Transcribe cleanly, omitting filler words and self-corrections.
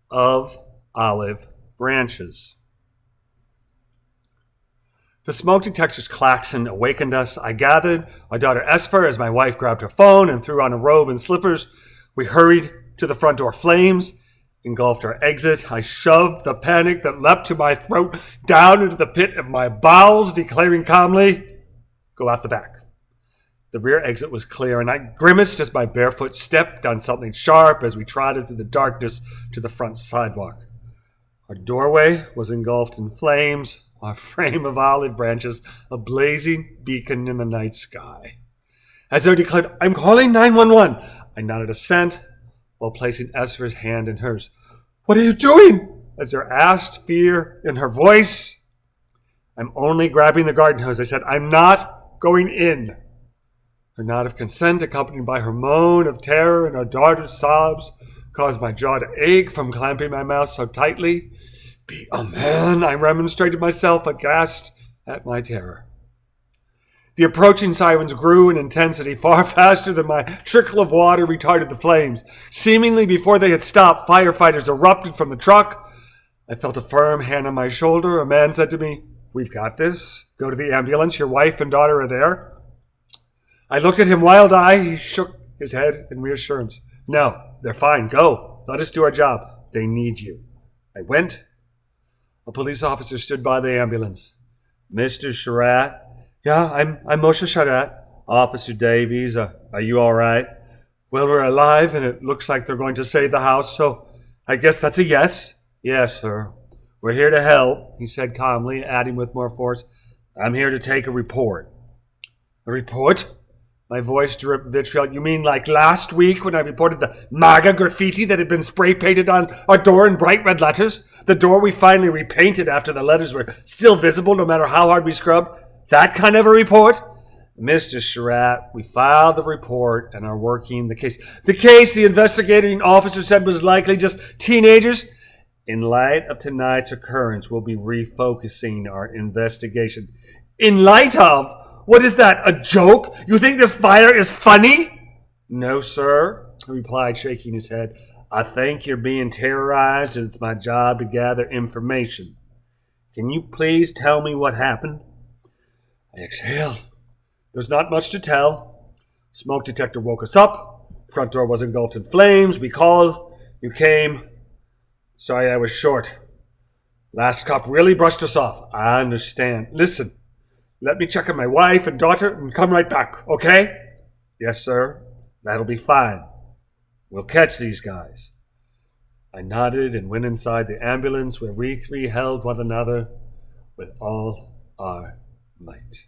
of olive branches. The smoke detector's klaxon awakened us. I gathered our daughter Esper as my wife grabbed her phone and threw on a robe and slippers. We hurried to the front door. Flames engulfed our exit. I shoved the panic that leapt to my throat down into the pit of my bowels, declaring calmly, "Go out the back." The rear exit was clear, and I grimaced as my barefoot stepped on something sharp as we trotted through the darkness to the front sidewalk. Our doorway was engulfed in flames, our frame of olive branches a blazing beacon in the night sky. As I declared, "I'm calling 911, I nodded assent while placing Esper's hand in hers. "What are you doing?" Esther asked, fear in her voice. "I'm only grabbing the garden hose," I said. "I'm not going in." Her nod of consent, accompanied by her moan of terror and our daughter's sobs, caused my jaw to ache from clamping my mouth so tightly. "Be a man," I remonstrated myself, aghast at my terror. The approaching sirens grew in intensity far faster than my trickle of water retarded the flames. Seemingly before they had stopped, firefighters erupted from the truck. I felt a firm hand on my shoulder. A man said to me, "We've got this. Go to the ambulance. Your wife and daughter are there." I looked at him wild-eyed. He shook his head in reassurance. "No, they're fine. Go. Let us do our job. They need you." I went. A police officer stood by the ambulance. "Mr. Surratt?" "Yeah, I'm Moshe Surratt." "Officer Davies, are you all right?" "Well, we're alive, and it looks like they're going to save the house, so I guess that's a yes." "Yes, sir. We're here to help," he said calmly, adding with more force, "I'm here to take a report." "A report?" My voice dripped vitriol. "You mean like last week when I reported the MAGA graffiti that had been spray painted on our door in bright red letters? The door we finally repainted after the letters were still visible no matter how hard we scrubbed? That kind of a report?" "Mr. Surratt, we filed the report and are working the case." "The case the investigating officer said was likely just teenagers?" "In light of tonight's occurrence, we'll be refocusing our investigation." "In light of? What is that, a joke? You think this fire is funny?" "No, sir," he replied, shaking his head. "I think you're being terrorized, and it's my job to gather information. Can you please tell me what happened?" I exhaled. "There's not much to tell. Smoke detector woke us up. Front door was engulfed in flames. We called. You came. Sorry I was short. Last cop really brushed us off." "I understand. Listen. Let me check on my wife and daughter and come right back, okay?" "Yes, sir. That'll be fine. We'll catch these guys." I nodded and went inside the ambulance where we three held one another with all our might.